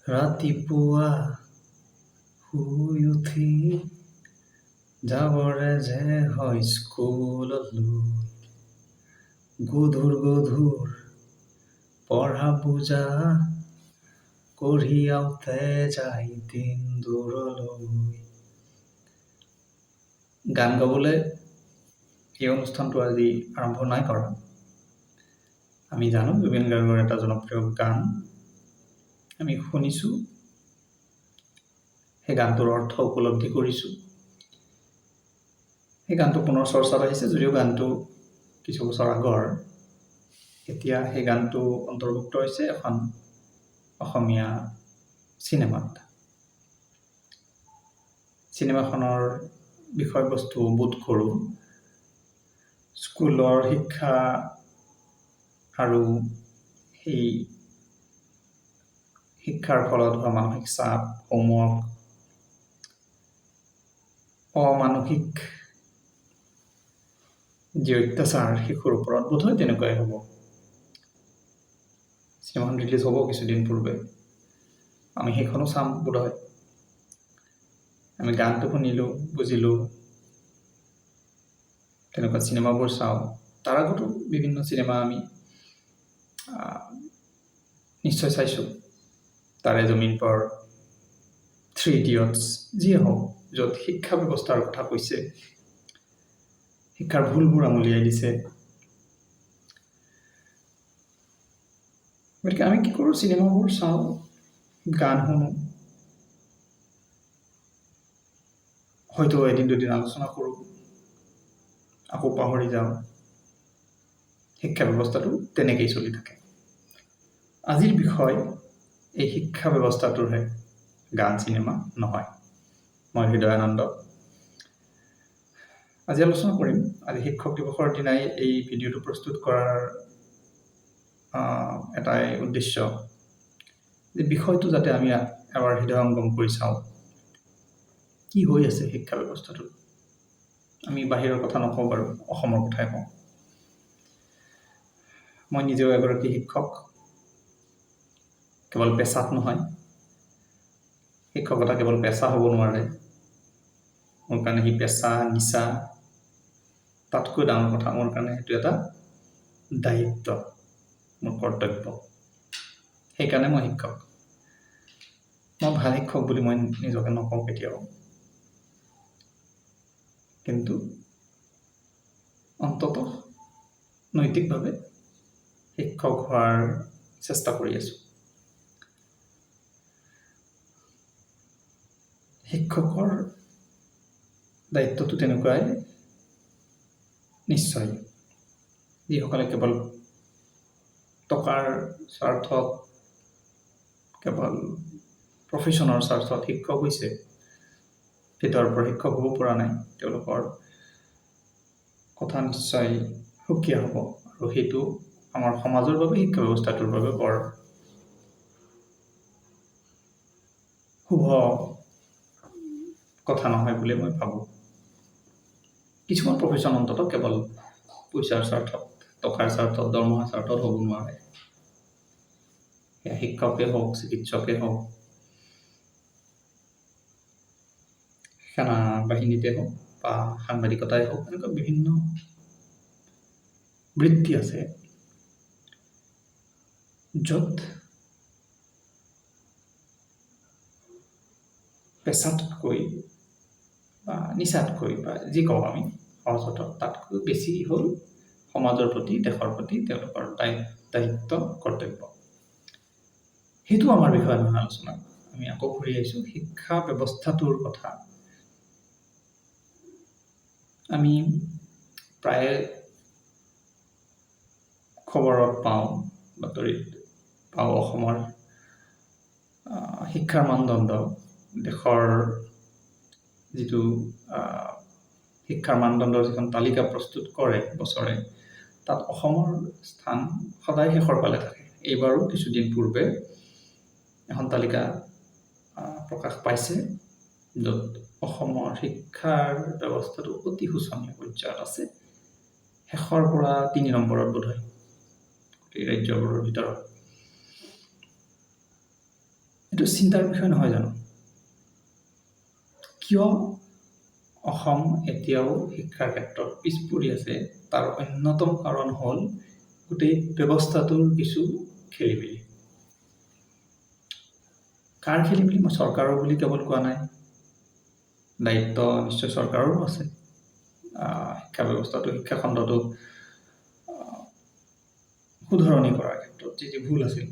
ৰাতিপুৱা শুই উঠি যাবৰে যে হয় স্কুললৈ, গধুৰ পঢ়া বুজা কঢ়িয়াওতে যায় দিন দূৰলৈ। গান গাবলৈ এই অনুষ্ঠানটো আজি আৰম্ভ নাই কৰা। আমি জানো জুবিন গাৰ্গৰ এটা জনপ্ৰিয় গান আমি শুনিছোঁ, সেই গানটোৰ অৰ্থ উপলব্ধি কৰিছোঁ। সেই গানটো পুনৰ চৰ্চাত আহিছে, যদিও গানটো কিছু বছৰ আগৰ। এতিয়া সেই গানটো অন্তৰ্ভুক্ত হৈছে এখন অসমীয়া চিনেমাত। চিনেমাখনৰ বিষয়বস্তু বোধ কৰোঁ স্কুলৰ শিক্ষা আৰু সেই শিক্ষাৰ ফলত হোৱা মানসিক চাপ, হোমৱৰ্ক, অমানসিক যি অত্যাচাৰ শিশুৰ ওপৰত, বোধহয় তেনেকুৱাই হ'ব। চিনেমাখন ৰিলিজ হ'ব কিছুদিন পূৰ্বে, আমি সেইখনো চাম বোধহয়। আমি গানটো শুনিলোঁ, বুজিলোঁ, তেনেকুৱা চিনেমাবোৰ চাওঁ। তাৰ আগতো বিভিন্ন চিনেমা আমি নিশ্চয় চাইছোঁ। তাৰে জমিন পৰ, 3 ইডিয়টছ, যিয়ে হওক, য'ত শিক্ষা ব্যৱস্থাৰ কথা কৈছে, শিক্ষাৰ ভুলবোৰ আঙুলিয়াই দিছে। গতিকে আমি কি কৰোঁ, চিনেমাবোৰ চাওঁ, গান শুনো, হয়তো এদিন দুদিন আলোচনা কৰোঁ, আকৌ পাহৰি যাওঁ। শিক্ষা ব্যৱস্থাটো তেনেকেই চলি থাকে। আজিৰ বিষয় এই শিক্ষা ব্যৱস্থাটোৰহে, গান চিনেমা নহয়। মই হৃদয়ানন্দ। আজি আলোচনা কৰিম, আজি শিক্ষক দিৱসৰ দিনাই এই ভিডিঅ'টো প্ৰস্তুত কৰাৰ এটাই উদ্দেশ্য, যে বিষয়টো যাতে আমি এবাৰ হৃদয়ংগম কৰি চাওঁ, কি হৈ আছে শিক্ষা ব্যৱস্থাটোত। আমি বাহিৰৰ কথা নকওঁ বাৰু, অসমৰ কথাই কওঁ। মই নিজেও এগৰাকী শিক্ষক, কেৱল পেছাত নহয়। শিক্ষকতা কেৱল পেছা হ'ব নোৱাৰে। মোৰ কাৰণে সি পেছা, নিচা, তাতকৈ ডাঙৰ কথা মোৰ কাৰণে সেইটো এটা দায়িত্ব, মোৰ কৰ্তব্য। সেইকাৰণে মই শিক্ষক। মই ভাল শিক্ষক বুলি মই নিজকে নকওঁ কেতিয়াও, কিন্তু অন্ততঃ নৈতিকভাৱে শিক্ষক হোৱাৰ চেষ্টা কৰি আছোঁ। শিক্ষকৰ দায়িত্বটো তেনেকুৱাই, নিশ্চয়। যিসকলে কেৱল টকাৰ স্বাৰ্থত, কেৱল প্ৰফেশ্যনৰ স্বাৰ্থত শিক্ষক হৈছে, ভিতৰৰ পৰা শিক্ষক হ'ব পৰা নাই, তেওঁলোকৰ কথা নিশ্চয় সুকীয়া হ'ব। আৰু সেইটো আমাৰ সমাজৰ বাবে, শিক্ষা ব্যৱস্থাটোৰ বাবে বৰ শুভ কথা নহয় বুলি মই ভাবোঁ। কিছুমান প্ৰফেশ্যন অন্ততঃ কেৱল পইচাৰ স্বাৰ্থত, টকাৰ স্বাৰ্থত, দৰমহাৰ স্বাৰ্থত হ'ব নোৱাৰে। সেয়া শিক্ষকেই হওক, চিকিৎসকেই হওক, সেনা বাহিনীতে হওক বা সাংবাদিকতাই হওক, এনেকুৱা বিভিন্ন বৃত্তি আছে, য'ত পেছাতকৈ বা নিচাতকৈ, বা যি কওঁ আমি সহজত, তাতকৈ বেছি হ'ল সমাজৰ প্ৰতি, দেশৰ প্ৰতি তেওঁলোকৰ দায়িত্ব, কৰ্তব্য। সেইটো আমাৰ বিষয় নহয় আলোচনা। আমি আকৌ ঘূৰি আহিছোঁ শিক্ষা ব্যৱস্থাটোৰ কথা। আমি প্ৰায়ে খবৰত পাওঁ, বাতৰিত পাওঁ, অসমৰ শিক্ষাৰ মানদণ্ড, দেশৰ যিটো শিক্ষাৰ মানদণ্ডৰ যিখন তালিকা প্ৰস্তুত কৰে বছৰে, তাত অসমৰ স্থান সদায় শেষৰ ফালে থাকে। এইবাৰো কিছুদিন পূৰ্বে এখন তালিকা প্ৰকাশ পাইছে, য'ত অসমৰ শিক্ষাৰ ব্যৱস্থাটো অতি শোচনীয় পৰ্যায়ত আছে, শেষৰ পৰা 3 নম্বৰত বোধহয় গোটেই ৰাজ্যবোৰৰ ভিতৰত। এইটো চিন্তাৰ বিষয় নহয় জানো? কিয় অসম এতিয়াও শিক্ষাৰ ক্ষেত্ৰত পিছ পৰি আছে? তাৰ অন্যতম কাৰণ হ'ল গোটেই ব্যৱস্থাটোৰ কিছু খেলিমেলি। কাৰ খেলিমেলি? মই চৰকাৰৰ বুলি কেৱল কোৱা নাই, দায়িত্ব নিশ্চয় চৰকাৰৰো আছে। শিক্ষা ব্যৱস্থাটো, শিক্ষা খণ্ডটো শুধৰণি কৰাৰ ক্ষেত্ৰত যি ভুল আছিল।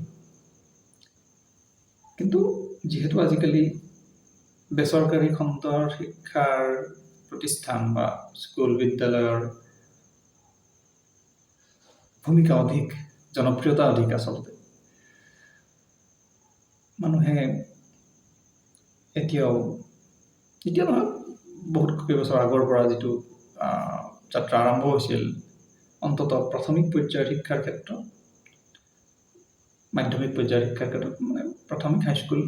কিন্তু যিহেতু আজিকালি বেচৰকাৰী খণ্ডৰ শিক্ষাৰ প্ৰতিষ্ঠান বা স্কুল বিদ্যালয়ৰ ভূমিকা অধিক, জনপ্ৰিয়তা অধিক আচলতে, মানুহে এতিয়া নহয়, বহুত কেইবছৰ আগৰ পৰা যিটো যাত্ৰা আৰম্ভ হৈছিল, অন্ততঃ প্ৰাথমিক পৰ্যায়ৰ শিক্ষাৰ ক্ষেত্ৰত, মাধ্যমিক পৰ্যায়ৰ শিক্ষাৰ ক্ষেত্ৰত, মানে প্ৰাথমিক হাইস্কুল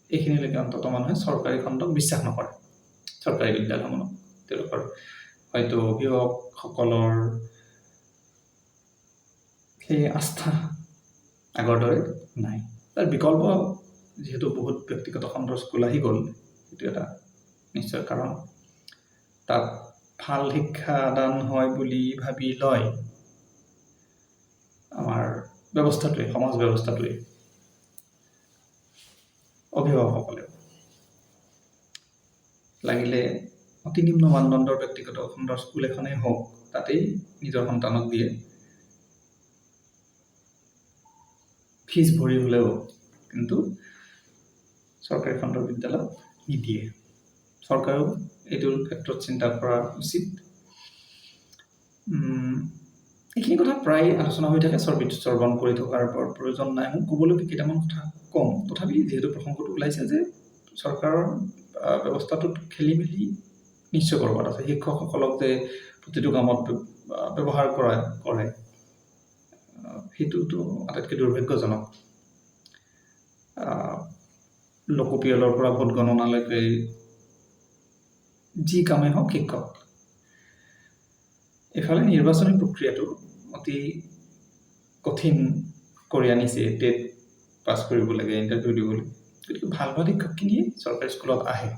এইখিনিলৈকে অন্ততঃ মানুহে চৰকাৰী খণ্ডক বিশ্বাস নকৰে। চৰকাৰী বিদ্যালয়সমূহক তেওঁলোকৰ হয়তো অভিভাৱকসকলৰ সেই আস্থা আগৰ দৰে নাই। তাৰ বিকল্প যিহেতু বহুত ব্যক্তিগত খণ্ডৰ স্কুল আহি গ'ল, সেইটো এটা নিশ্চয় কাৰণ। তাত ভাল শিক্ষাদান হয় বুলি ভাবি লয় আমাৰ ব্যৱস্থাটোৱে, সমাজ ব্যৱস্থাটোৱে, অভিভাৱকসকলেও। লাগিলে অতি নিম্ন মানদণ্ডৰ ব্যক্তিগত খণ্ডৰ স্কুল এখনেই হওক, তাতেই নিজৰ সন্তানক দিয়ে। ফিজ ভৰি হ'লেও কিন্তু চৰকাৰী খণ্ডৰ বিদ্যালয়ত নিদিয়ে। চৰকাৰেও এইটোৰ ক্ষেত্ৰত চিন্তা কৰা উচিত। এইখিনি কথা প্ৰায় আলোচনা হৈ থাকে, চৰ্বণ কৰি থকাৰ প্ৰয়োজন নাই। মোক ক'বলগীয়া কেইটামান কথা কম। তথাপি যিহেতু প্ৰসংগটো ওলাইছে যে চৰকাৰৰ ব্যৱস্থাটোত খেলিমেলি নিশ্চয় ক'ৰবাত আছে। শিক্ষকসকলক যে প্ৰতিটো কামত ব্যৱহাৰ কৰে, সেইটোতো আটাইতকৈ দুৰ্ভাগ্যজনক। লোকপিয়লৰ পৰা ভোট গণনালৈকে যি কামেই হওক শিক্ষক। এইফালে নিৰ্বাচনী প্ৰক্ৰিয়াটো অতি কঠিন কৰি আনিছে। টেট পাছ কৰিব লাগে, ইণ্টাৰভিউ দিব লাগে। গতিকে ভাল শিক্ষকখিনিয়ে চৰকাৰী স্কুলত আহে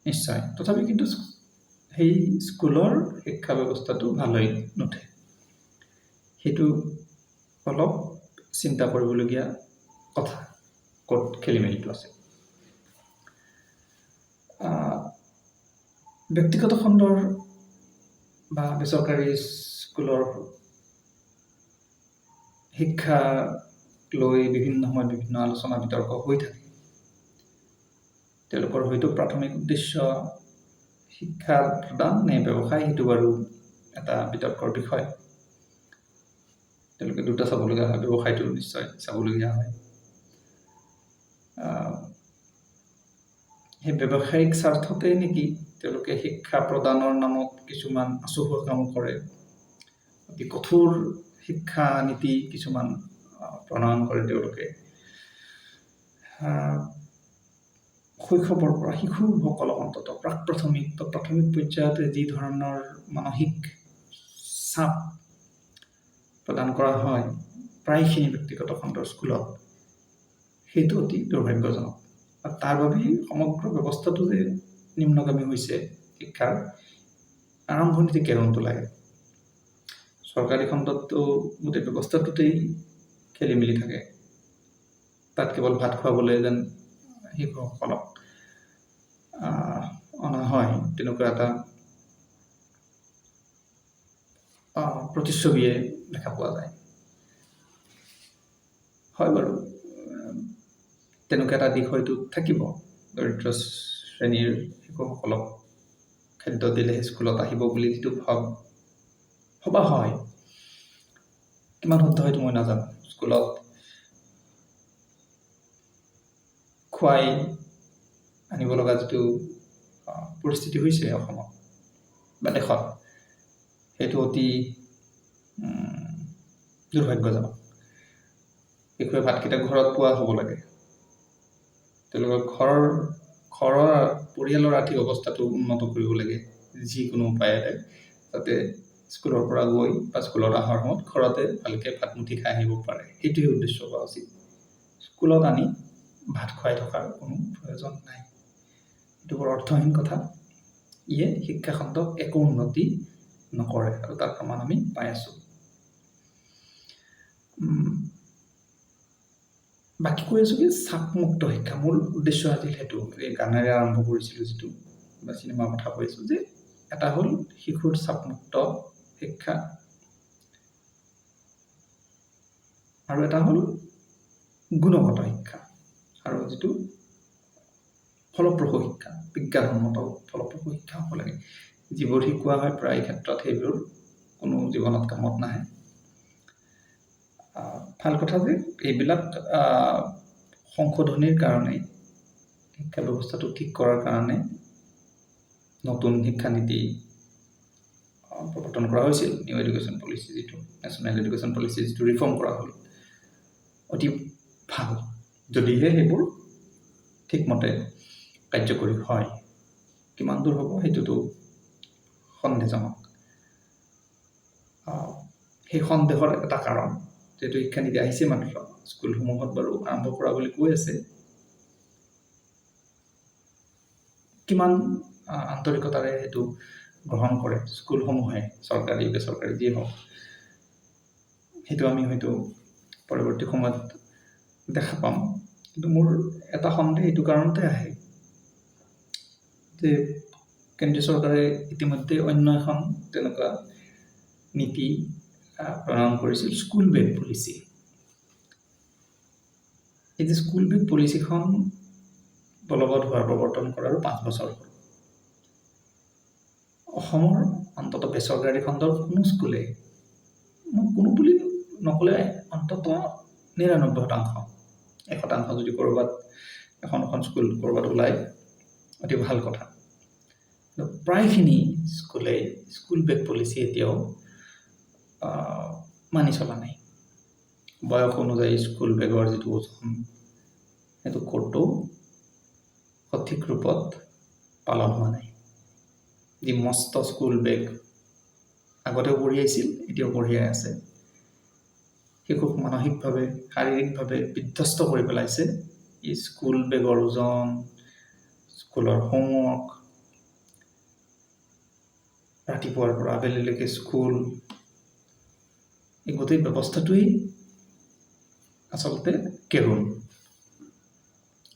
নিশ্চয়। তথাপি কিন্তু সেই স্কুলৰ শিক্ষা ব্যৱস্থাটো ভাল হৈ নুঠে। সেইটো অলপ চিন্তা কৰিবলগীয়া কথা, ক'ত খেলিমেলিটো আছে। ব্যক্তিগত খণ্ডৰ বা বেচৰকাৰী স্কুলৰ শিক্ষা লৈ বিভিন্ন সময়ত বিভিন্ন আলোচনা বিতৰ্ক হৈ থাকে। তেওঁলোকৰ হয়তো প্ৰাথমিক উদ্দেশ্য শিক্ষা প্ৰদান নে ব্যৱসায়, সেইটো বাৰু এটা বিতৰ্কৰ বিষয়। তেওঁলোকে দুটা চাবলগীয়া হয়, ব্যৱসায়টো নিশ্চয় চাবলগীয়া হয়। সেই ব্যৱসায়িক স্বাৰ্থতে নেকি তেওঁলোকে শিক্ষা প্ৰদানৰ নামত কিছুমান আচহুৱা কাম কৰে, অতি কঠোৰ শিক্ষা নীতি কিছুমান প্ৰণয়ন কৰে। তেওঁলোকে শৈশৱৰ পৰা শিশুসকলক অন্ততঃ প্ৰাথমিক পৰ্যায়তে যি ধৰণৰ মানসিক চাপ প্ৰদান কৰা হয় প্ৰায়খিনি ব্যক্তিগত খণ্ডৰ স্কুলত, সেইটো অতি দুৰ্ভাগ্যজনক। আৰু তাৰ বাবেই সমগ্ৰ ব্যৱস্থাটো যে নিম্নগামী হৈছে, শিক্ষাৰ আৰম্ভণিতে কেৰুণটো লাগে। চৰকাৰী খণ্ডততো গোটেই ব্যৱস্থাটোতেই খেলিমেলি থাকে। তাত কেৱল ভাত খুৱাবলৈ যেন শিশুসকলক অনা হয়, তেনেকুৱা এটা প্ৰতিচ্ছবিয়ে দেখা পোৱা যায়। হয় বাৰু, তেনেকুৱা এটা দিশ হয়তো থাকিব। দৰিদ্ৰ শ্ৰেণীৰ শিশুসকলক খাদ্য দিলেহে স্কুলত আহিব বুলি যিটো ভবা হয়, কিমান শুদ্ধ হয়তো মই নাজানো। স্কুলত খুৱাই আনিব লগা যিটো পৰিস্থিতি হৈছে অসমত বা দেশত, সেইটো অতি দুৰ্ভাগ্যজনক। শিশুৱে ভাতকেইটা ঘৰত পোৱা হ'ব লাগে। তেওঁলোকৰ ঘৰৰ পৰিয়ালৰ আৰ্থিক অৱস্থাটো উন্নত কৰিব লাগে যিকোনো উপায়েৰে, যাতে স্কুলৰ পৰা গৈ বা স্কুলত অহাৰ সময়ত ঘৰতে ভালকৈ ভাতমুঠি খাই আহিব পাৰে। সেইটোৱে উদ্দেশ্য হোৱা উচিত। স্কুলত আনি ভাত খুৱাই থকাৰ কোনো প্ৰয়োজন নাই। এইটো বৰ অৰ্থহীন কথা। ইয়ে শিক্ষাখণ্ডক একো উন্নতি নকৰে আৰু তাৰ প্ৰমাণ আমি পাই আছোঁ। বাকী কৈ আছোঁ কি চাপমুক্ত শিক্ষা, মূল উদ্দেশ্য আছিল সেইটো, এই গানেৰে আৰম্ভ কৰিছিলোঁ যিটো বা চিনেমাৰ কথা কৈছোঁ, যে এটা হ'ল শিশুৰ চাপমুক্ত শিক্ষা আৰু এটা হ'ল গুণগত শিক্ষা আৰু যিটো ফলপ্ৰসূ শিক্ষা, বিজ্ঞানসন্মত ফলপ্ৰসূ শিক্ষা হ'ব লাগে। যিবোৰ শিকোৱা হয় প্ৰায় ক্ষেত্ৰত সেইবোৰ কোনো জীৱনত কামত নাহে। ভাল কথা যে এইবিলাক সংশোধনীৰ কাৰণে, শিক্ষা ব্যৱস্থাটো ঠিক কৰাৰ কাৰণে নতুন শিক্ষানীতি প্ৰৱৰ্তন কৰা হৈছিল। নিউ এডুকেশ্যন পলিচি যিটো, নেশ্যনেল এডুকেশ্যন পলিচি যিটো ৰিফৰ্ম কৰা হ'ল, অতি ভাল। যদিহে সেইবোৰ ঠিকমতে কাৰ্যকৰী হয়। কিমান দূৰ হ'ব সেইটোতো সন্দেহজনক। সেই সন্দেহৰ এটা কাৰণ, যিহেতু শিক্ষানীতি আহিছে মাত্ৰ, স্কুলসমূহত বাৰু আৰম্ভ কৰা বুলি কৈ আছে, কিমান আন্তৰিকতাৰে সেইটো গ্ৰহণ কৰে স্কুলসমূহে, চৰকাৰী বেচৰকাৰী যিয়ে হওক, সেইটো আমি হয়তো পৰৱৰ্তী সময়ত দেখা পাম। কিন্তু মোৰ এটা সন্দেহ এইটো কাৰণতে আহে যে কেন্দ্ৰীয় চৰকাৰে ইতিমধ্যে অন্য এখন তেনেকুৱা নীতি প্ৰণয়ন কৰিছিল, স্কুল বেগ পলিচি। এই যে স্কুল বেগ পলিচিখন বলবৎ হোৱাৰ প্ৰৱৰ্তন কৰাৰ 5 বছৰ হ'ল। অসমৰ অন্তত বেচৰকাৰী খণ্ডৰ কোনো স্কুলে, মই কোনো বুলি নক'লে অন্তত 99%, 1% যদি ক'ৰবাত এখন স্কুল ক'ৰবাত ওলায়, অতি ভাল কথা। প্ৰায়খিনি স্কুলে স্কুল বেগ পলিচি এতিয়াও মানি চলা নাই। বয়স অনুযায়ী স্কুল বেগৰ যিটো ওজন, সেইটো ক'তো সঠিক ৰূপত পালন হোৱা নাই। যি মস্ত স্কুল বেগ আগতেও কঢ়িয়াইছিল, এতিয়াও কঢ়িয়াই আছে, শিশুক মানসিকভাৱে, শাৰীৰিকভাৱে বিধ্বস্ত কৰি পেলাইছে এই স্কুল বেগৰ ওজন, স্কুলৰ হোমৱৰ্ক, ৰাতিপুৱাৰ পৰা আবেলিলৈকে স্কুল, এই গোটেই ব্যৱস্থাটোৱেই আচলতে কেৰুণ।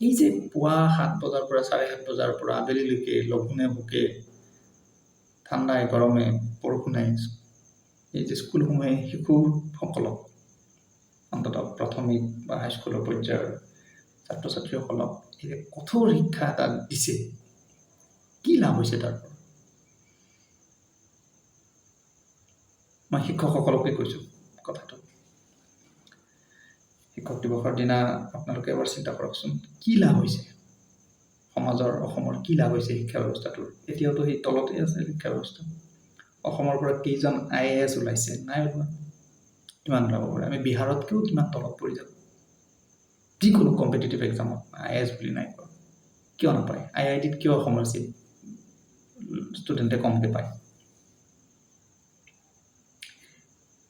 এই যে পুৱা 7 বজাৰ পৰা 7:30 বজাৰ পৰা আবেলিলৈকে লঘোণে ভোকে, ঠাণ্ডাই গৰমে বৰষুণে, এই যে স্কুলসমূহে শিশুসকলক, অন্ততঃ প্ৰাথমিক বা হাইস্কুলৰ পৰ্যায়ৰ ছাত্ৰ ছাত্ৰীসকলক এই যে কঠোৰ শিক্ষা এটা দিছে, কি লাভ হৈছে তাৰ পৰা? মই শিক্ষকসকলকে কৈছোঁ কথাটো। শিক্ষক দিৱসৰ দিনা আপোনালোকে এবাৰ চিন্তা কৰকচোন, কি লাভ হৈছে সমাজৰ, অসমৰ কি লাভ হৈছে শিক্ষা ব্যৱস্থাটোৰ? এতিয়াওতো সেই তলতেই আছে শিক্ষা ব্যৱস্থা। অসমৰ পৰা কেইজন IAS ওলাইছে? নাই ওলোৱা। কিমান ওলাব পাৰে? আমি বিহাৰতকৈও কিমান তলত পৰি যাব যিকোনো কম্পিটিটিভ এক্সামত। IAS বুলি নাই পোৱা, কিয় নাপায়? IITত কিয় অসমৰ ষ্টুডেণ্টে কমকৈ পায়?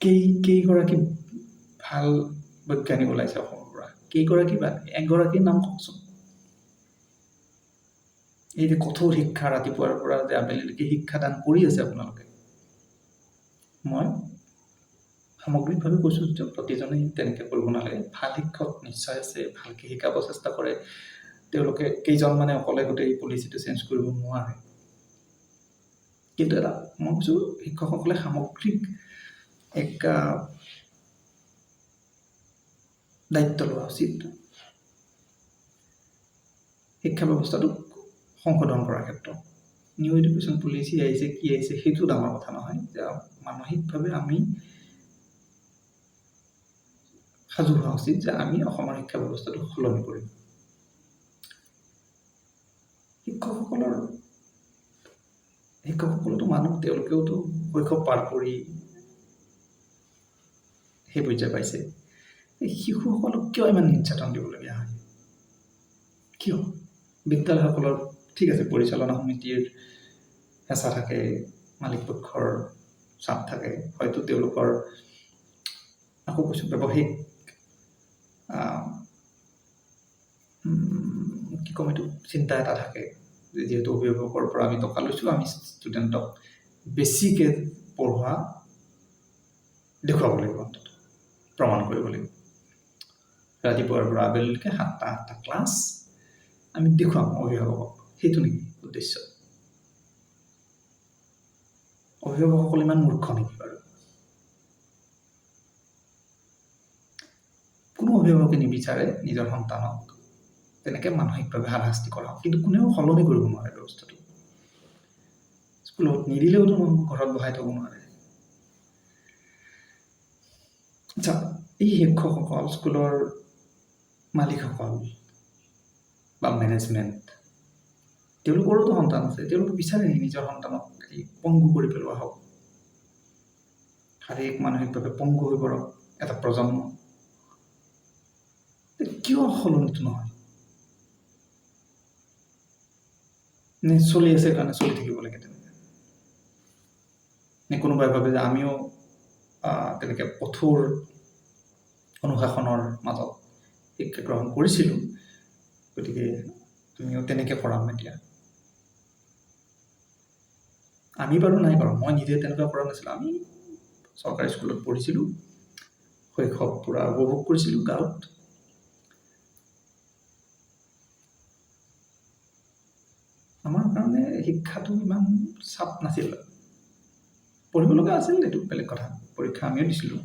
কেইগৰাকী ভাল বৈজ্ঞানিক ওলাইছে অসমৰ পৰা? কেইগৰাকী বা এগৰাকীৰ নাম কওকচোন। এই যে কঠোৰ শিক্ষা, ৰাতিপুৱাৰ পৰা যে আবেলিলৈকে শিক্ষাদান কৰি আছে আপোনালোকে, মই সামগ্ৰিকভাৱে কৈছোঁ যে প্ৰতিজনেই তেনেকৈ কৰিব নালাগে। ভাল শিক্ষক নিশ্চয় আছে, ভালকৈ শিকাব চেষ্টা কৰে, তেওঁলোকে কেইজনমানে অকলে গোটেই পলিচিটো চেঞ্জ কৰিব নোৱাৰে। কিন্তু এটা মই কৈছোঁ, শিক্ষকসকলে সামগ্ৰিক এক দায়িত্ব লোৱা উচিত শিক্ষা ব্যৱস্থাটোক সংশোধন কৰাৰ ক্ষেত্ৰত। নিউ এডুকেশ্যন পলিচি আহিছে, কি আহিছে, সেইটো ডাঙৰ কথা নহয়। যে মানসিকভাৱে আমি সাজু হোৱা উচিত যে আমি অসমৰ শিক্ষা ব্যৱস্থাটো সলনি কৰিম। শিক্ষকসকলতো মানুহ, তেওঁলোকেওতো শৈশৱ পাৰ কৰি সেই পৰ্যায় পাইছে। শিশুসকলক কিয় ইমান নিৰ্যাতন দিবলগীয়া হয়? কিয়? বিদ্যালয়সকলৰ ঠিক আছে, পৰিচালনা সমিতিৰ হেঁচা থাকে, মালিক পক্ষৰ চাপ থাকে, হয়তো তেওঁলোকৰ আকৌ কৈছোঁ ব্যৱসায়িক কি ক'ম, এইটো চিন্তা এটা থাকে যে যিহেতু অভিভাৱকৰ পৰা আমি টকা লৈছোঁ, আমি ষ্টুডেণ্টক বেছিকৈ পঢ়োৱা দেখুৱাব লাগিব, অন্তত প্ৰমাণ কৰিব লাগিব। ৰাতিপুৱাৰ পৰা আবেলিলৈকে 7টা-8টা ক্লাছ আমি দেখুৱাম অভিভাৱকক, সেইটো নেকি উদ্দেশ্য? অভিভাৱকসকল ইমান মূৰ্খ নেকি বাৰু? কোনো অভিভাৱকে নিবিচাৰে নিজৰ সন্তানক তেনেকৈ মানসিকভাৱে হাৰাশাস্তি কৰাওক, কিন্তু কোনেও সলনি কৰিব নোৱাৰে ব্যৱস্থাটো। স্কুলত নিদিলেওতো ঘৰত বহাই থ'ব নোৱাৰে। আচ্ছা, এই শিক্ষকসকল, স্কুলৰ মালিকসকল বা মেনেজমেণ্ট, তেওঁলোকৰোতো সন্তান আছে। তেওঁলোকে বিচাৰে নেকি নিজৰ সন্তানক এই পংগু কৰি পেলোৱা হওক, শাৰীৰিক মানসিকভাৱে পংগু হৈ পৰক এটা প্ৰজন্ম? কিয় সলনিটো নহয়? নে চলি আছে কাৰণে চলি থাকিব লাগে তেনেকৈ? নে কোনোবাই ভাবে যে আমিও তেনেকৈ কঠোৰ অনুশাসনৰ মাজত শিক্ষা গ্ৰহণ কৰিছিলোঁ, গতিকে তুমিও তেনেকৈ কৰাম এতিয়া? আমি বাৰু নাই কৰা, মই নিজে তেনেকুৱা কৰা নাছিলোঁ। আমি চৰকাৰী স্কুলত পঢ়িছিলোঁ, শৈশৱ পূৰা উপভোগ কৰিছিলোঁ গাঁৱত। আমাৰ কাৰণে শিক্ষাটো ইমান চাপ নাছিল। পঢ়িব লগা আছিল, এইটো বেলেগ কথা, পৰীক্ষা আমিও দিছিলোঁ।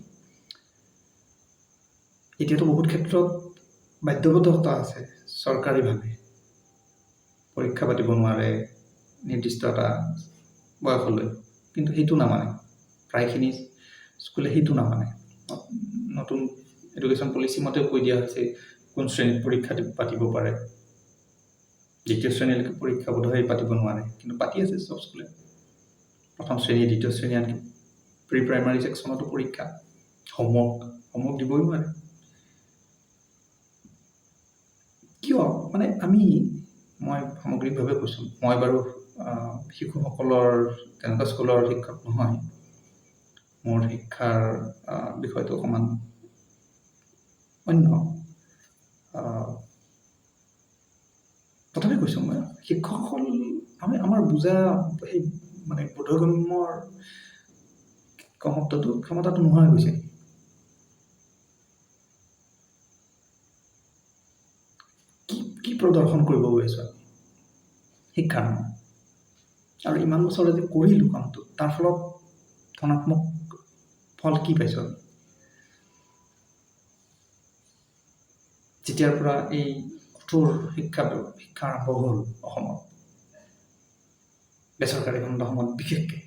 এতিয়াতো বহুত ক্ষেত্ৰত বাধ্যবাধকতা আছে চৰকাৰীভাৱে, পৰীক্ষা পাতিব নোৱাৰে নিৰ্দিষ্ট এটা বয়সলৈ, কিন্তু সেইটো নামানে, প্ৰায়খিনি স্কুলে সেইটো নামানে। নতুন এডুকেশ্যন পলিচি মতে কৈ দিয়া হৈছে কোন শ্ৰেণীত পৰীক্ষা পাতিব পাৰে। দ্বিতীয় শ্ৰেণীলৈকে পৰীক্ষা বোধহয় পাতিব নোৱাৰে, কিন্তু পাতি আছে চব স্কুলে। প্ৰথম শ্ৰেণী, দ্বিতীয় শ্ৰেণী, আনকি প্ৰি প্ৰাইমাৰী ছেকশ্যনতো পৰীক্ষা, হোমৱৰ্ক দিবই নোৱাৰে। কিয়? মানে মই সামগ্ৰিকভাৱে কৈছোঁ, মই বাৰু শিশুসকলৰ তেনেকুৱা স্কুলৰ শিক্ষক নহয়। মোৰ শিক্ষাৰ বিষয়টো অকণমান অন্য। তথাপি কৈছোঁ, মই শিক্ষকসকল আমাৰ বুজা সেই মানে বোধগম্যৰ ক্ষমতাটো নোহোৱা হৈ গৈছে। কি প্ৰদৰ্শন কৰিব গৈ আছোঁ আমি শিক্ষাৰ নামত? আৰু ইমান বছৰ যে কৰিলোঁ কামটো, তাৰ ফলত ধনাত্মক ফল কি পাইছোঁ আমি? যেতিয়াৰ পৰা এই কঠোৰ শিক্ষা আৰম্ভ হ'ল অসমত, বেচৰকাৰী খণ্ডসমূহত বিশেষকৈ,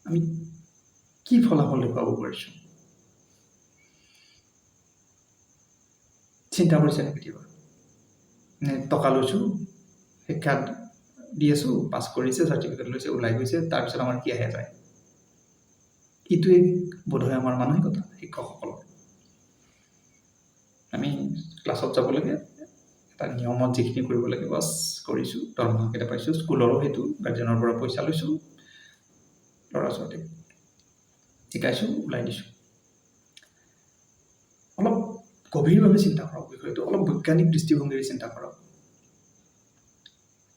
আমি কি ফলাফল দেখুৱাব পাৰিছোঁ? চিন্তা কৰিছে নে কেতিয়াবা? নে টকা লৈছোঁ, শিক্ষা দি আছোঁ, পাছ কৰিছে, চাৰ্টিফিকেট লৈছে, ওলাই গৈছে, তাৰপিছত আমাৰ কি আহে যায়? এইটোৱেই বোধহয় আমাৰ মানসিকতা শিক্ষকসকলৰ। আমি ক্লাছত যাব লাগে, এটা নিয়মত যিখিনি কৰিব লাগে বাছ কৰিছোঁ, দৰমহা কেইটা পাইছোঁ, স্কুলৰো সেইটো, গাৰ্জেনৰ পৰা পইচা লৈছোঁ, ল'ৰা ছোৱালীক শিকাইছোঁ, ওলাই দিছোঁ। অলপ গভীৰভাৱে চিন্তা কৰক বিষয়টো, অলপ বৈজ্ঞানিক দৃষ্টিভংগীৰে চিন্তা কৰক।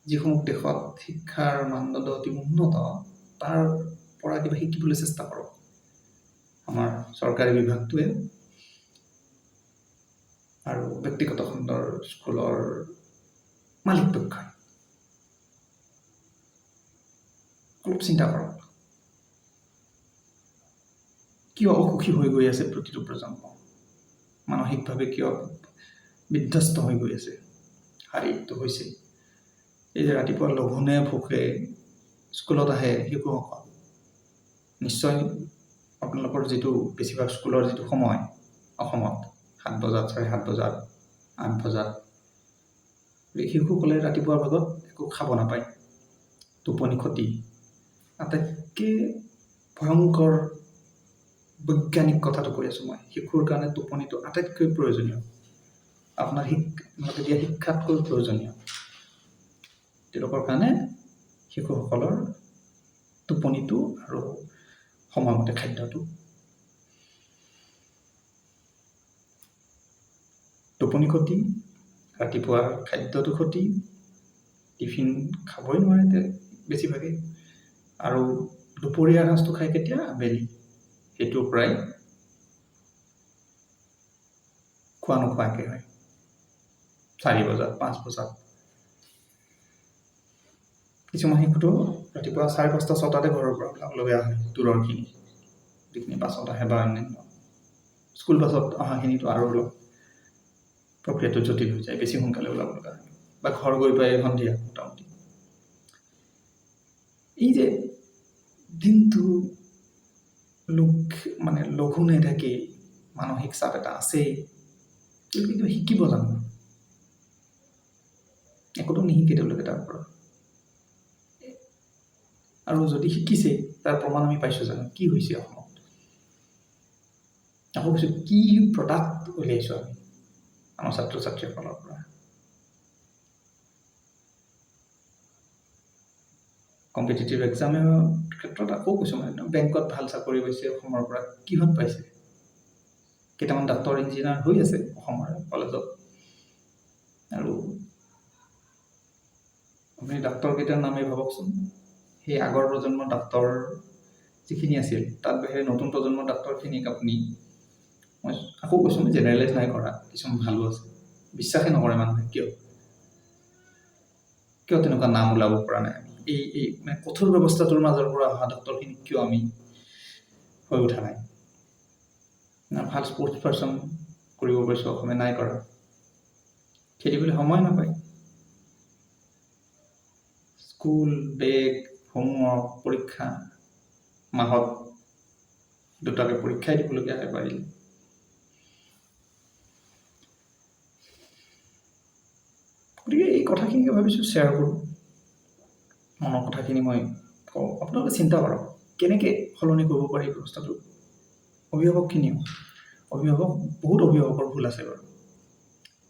যিসমূহ দেশত শিক্ষাৰ মানদণ্ড অতি উন্নত, তাৰ পৰা কিবা শিকিবলৈ চেষ্টা কৰক। আমাৰ চৰকাৰী বিভাগটোৱে আৰু ব্যক্তিগত খণ্ডৰ স্কুলৰ মালিক পক্ষই অলপ চিন্তা কৰক। কিয় অসুখী হৈ গৈ আছে প্ৰতিটো প্ৰজন্ম? মানসিকভাৱে কিয় বিধ্বস্ত হৈ গৈ আছে? শাৰীৰিকটো হৈছে। এই যে ৰাতিপুৱা লঘোণে ভোকে স্কুলত আহে শিশুসকল, নিশ্চয় আপোনালোকৰ যিটো বেছিভাগ স্কুলৰ যিটো সময় অসমত, 7 বজাত, 7:30 বজাত, 8 বজাত, শিশুসকলে ৰাতিপুৱাৰ ভাগত একো খাব নাপায়, টোপনি ক্ষতি। আটাইতকৈ ভয়ংকৰ বৈজ্ঞানিক কথাটো কৈ আছোঁ মই, শিশুৰ কাৰণে টোপনিটো আটাইতকৈ প্ৰয়োজনীয়, আপোনালোকে দিয়া শিক্ষাতকৈ প্ৰয়োজনীয়। তেওঁলোকৰ কাৰণে শিশুসকলৰ টোপনিটো আৰু সময়মতে খাদ্যটো। টোপনি ক্ষতি, ৰাতিপুৱাৰ খাদ্যটো ক্ষতি, টিফিন খাবই নোৱাৰে বেছিভাগে, আৰু দুপৰীয়াৰ সাঁজটো খাই কেতিয়া? আবেলি। সেইটো প্ৰায় খোৱা নোখোৱাকৈ হয়, 4 বজাত 5 বজাত। কিছুমান শিশুটো ৰাতিপুৱা 5:30 6টাতে ঘৰৰ পৰা ওলাবলগীয়া হয়, দূৰৰখিনি, যিখিনি বাছত আহে বা অন্যান্য স্কুল বাছত অহাখিনিতো আৰু অলপ প্ৰক্ৰিয়াটো জটিল হৈ যায়, বেছি সোনকালে ওলাব লগা হয়, বা ঘৰ গৈ পাই সন্ধিয়া মোটামুটি। এই যে দিনটো লঘু নেথাকি মানসিক চাপ এটা আছেই, কিন্তু শিকিব জানো? একোতো নিশিকে তেওঁলোকে তাৰ পৰা। আৰু যদি শিকিছে, তাৰ প্ৰমাণ আমি পাইছোঁ জানো? কি হৈছে অসমত? আকৌ কৈছোঁ, কি প্ৰডাক্ট উলিয়াইছোঁ আমি আমাৰ ছাত্ৰ ছাত্ৰীসকলৰ পৰা? কম্পিটিটিভ এক্সামৰ ক্ষেত্ৰত আকৌ কৈছোঁ, বেংকত ভাল চাকৰি পাইছে অসমৰ পৰা, কিহত পাইছে? কেইটামান ডাক্তৰ ইঞ্জিনিয়াৰ হৈ আছে অসমৰ কলেজত, আৰু আপুনি ডাক্তৰকেইটাৰ নামেই ভাবকচোন। সেই আগৰ প্ৰজন্মৰ ডাক্তৰ যিখিনি আছিল, তাত বাহিৰে নতুন প্ৰজন্মৰ ডাক্তৰখিনিক আপুনি, মই আকৌ কৈছোঁ, মই জেনেৰেলাইজ নাই কৰা, কিছুমান ভালো আছে, বিশ্বাসে নকৰে মানুহে। কিয় তেনেকুৱা নাম ওলাব পৰা নাই? এই কঠোৰ ব্যৱস্থাটোৰ মাজৰ পৰা অহা ডাক্তৰখিনিক কিয় আমি হৈ উঠা নাই? ভাল স্পৰ্টছ পাৰ্চন কৰিব পাৰিছোঁ, অসমে নাই কৰা। খেলিবলৈ সময় নাপায়। স্কুল, বেগ, হোমৱৰ্ক, পৰীক্ষা, মাহত 2টাকৈ পৰীক্ষাই দিবলগীয়া হয় পাৰিলে। গতিকে এই কথাখিনিকে ভাবিছোঁ শ্বেয়াৰ কৰোঁ, মনৰ কথাখিনি মই কওঁ, আপোনালোকে চিন্তা কৰক কেনেকৈ সলনি কৰিব পাৰি ব্যৱস্থাটো। বহুত অভিভাৱকৰ ভুল আছে বাৰু।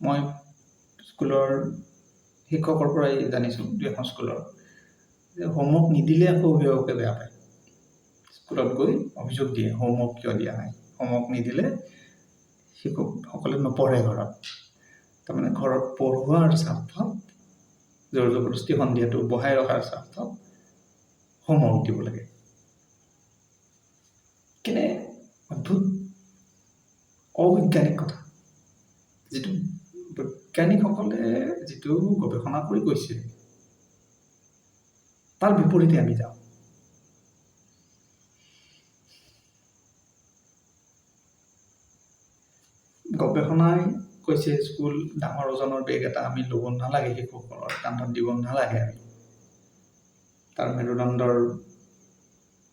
মই স্কুলৰ শিক্ষকৰ পৰাই জানিছোঁ, 2এখন স্কুলৰ, যে হোমৱৰ্ক নিদিলে আকৌ অভিভাৱকে বেয়া পায়। স্কুলত গৈ অভিযোগ দিয়ে, হোমৱৰ্ক কিয় দিয়া নাই? হোমৱৰ্ক নিদিলে শিক্ষকসকলে নপঢ়ে ঘৰত। তাৰমানে ঘৰত পঢ়োৱাৰ স্বাৰ্থত, জোৰ জবৰদস্তি সন্ধিয়াটো বহাই ৰখাৰ স্বাৰ্থত হোমৱৰ্ক দিব লাগে। কেনে অদ্ভুত অবৈজ্ঞানিক কথা, যিটো বৈজ্ঞানিকসকলে যিটো গৱেষণা কৰি কৈছে, তাৰ বিপৰীতে আমি যাওঁ। গৱেষণাই কৈছে স্কুল ডাঙৰ ওজনৰ বেগ এটা আমি ল'ব নালাগে, শিশুসকলৰ কান্ধত দিব নালাগে। আমি তাৰ মেৰুদণ্ডৰ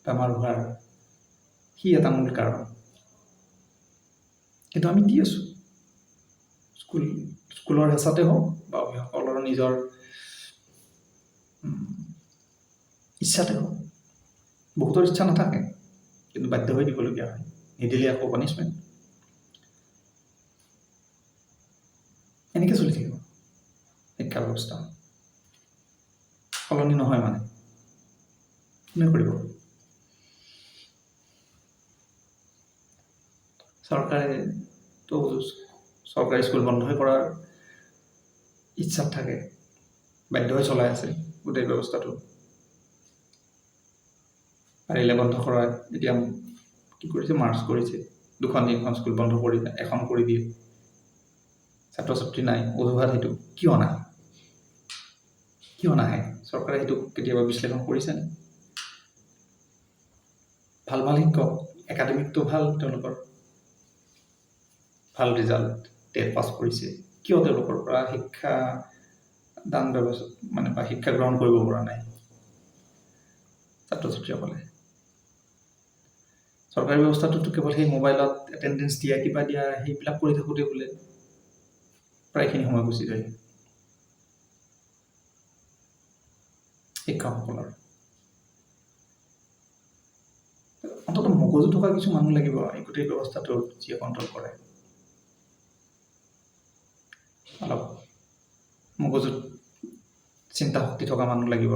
বেমাৰ হোৱাৰ সি এটা মূল কাৰণ, কিন্তু আমি দি আছোঁ। স্কুলৰ হেঁচাতে হওক বা অভিভাৱকসকলৰ নিজৰ ইচ্ছাতে হওক। বহুতৰ ইচ্ছা নাথাকে, কিন্তু বাধ্য হৈ দিবলগীয়া হয়, নিদিলে আকৌ পানিছমেণ্ট। এনেকৈ চলি থাকিব শিক্ষা ব্যৱস্থা, সলনি নহয়। কোনে কৰিব? চৰকাৰেতো চৰকাৰী স্কুল বন্ধই কৰাৰ ইচ্ছাত থাকে, বাধ্য হৈ চলাই আছে গোটেই ব্যৱস্থাটো। পাৰিলে বন্ধ কৰা, এতিয়া কি কৰিছে, মাৰ্চ কৰিছে, 2খন-3খন স্কুল বন্ধ কৰি এখন কৰি দিয়ে। ছাত্ৰ ছাত্ৰী নাই, অজুহাত সেইটো। কিয় নাহে? চৰকাৰে সেইটো কেতিয়াবা বিশ্লেষণ কৰিছেনে? ভাল শিক্ষক, একাডেমিকটো ভাল, তেওঁলোকৰ ভাল ৰিজাল্ট, টেট পাছ কৰিছে, কিয় তেওঁলোকৰ পৰা শিক্ষা গ্ৰহণ কৰিব পৰা নাই ছাত্ৰ ছাত্ৰীসকলে? চৰকাৰী ব্যৱস্থাটোতো কেৱল সেই মোবাইলত এটেণ্ডেঞ্চ দিয়া, কিবা দিয়া, সেইবিলাক কৰি থাকোঁতে বোলে প্ৰায়খিনি সময় গুচি যায় শিক্ষকসকলৰ। অন্তত মগজু থকা কিছু মানুহ লাগিব এই গোটেই ব্যৱস্থাটো যিয়ে কণ্ট্ৰল কৰে। অলপ মগজুত চিন্তা শক্তি থকা মানুহ লাগিব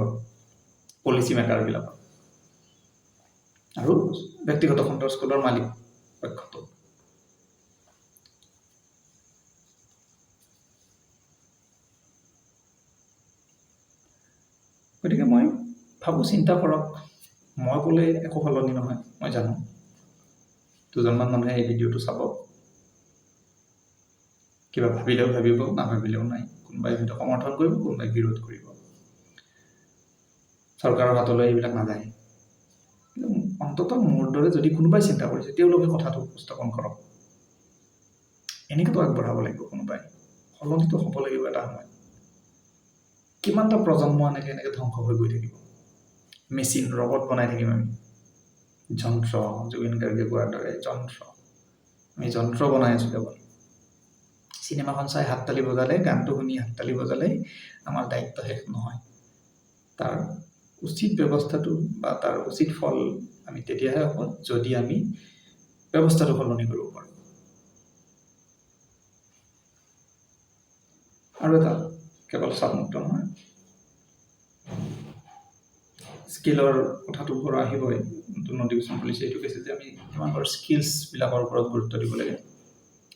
পলিচি মেকাৰবিলাকৰ, আৰু ব্যক্তিগত খণ্ডৰ স্কুলৰ মালিক পক্ষটো। গতিকে মই ভাবোঁ চিন্তা কৰক। মই ক'লে একো সলনি নহয়, মই জানো। দুজনমান মানুহে এই ভিডিঅ'টো চাব, কিবা ভাবিলেও ভাবিব, নাভাবিলেও নাই। কোনোবাই হয়তো সমৰ্থন কৰিব, কোনোবাই বিৰোধ কৰিব। চৰকাৰৰ হাতলৈ এইবিলাক নাযায়। কিন্তু অন্ততঃ মোৰ দৰে যদি কোনোবাই চিন্তা কৰিছে, তেওঁলোকে কথাটো উপস্থাপন কৰক। এনেকৈতো আগবঢ়াব লাগিব কোনোবাই। সলনিটো হ'ব লাগিব এটা সময়ত। কিমানটা প্ৰজন্ম এনেকৈ ধ্বংস হৈ গৈ থাকিব। মেচিন, ৰবট বনাই থাকিম আমি। যন্ত্ৰ, জুবিন গাৰ্গে কোৱাৰ দৰে যন্ত্ৰ। আমি যন্ত্ৰ বনাই আছোঁ কেৱল। চিনেমাখন চাই হাততালি বজালে, গানটো শুনি হাততালি বজালে আমাৰ দায়িত্ব শেষ নহয়। তাৰ উচিত ব্যৱস্থাটো বা তাৰ উচিত ফল আমি তেতিয়াহে হ'ব যদি আমি ব্যৱস্থাটো সলনি কৰিব পাৰোঁ। আৰু এটা কেৱল চাপমুক্ত নহয়, স্কিলৰ কথাটো পৰা আহিবই। নতুন নটিফিকেশ্যন পলিচি এইটো কৈছে যে আমি আমাকৰ স্কিলছবিলাকৰ ওপৰত গুৰুত্ব দিব লাগে।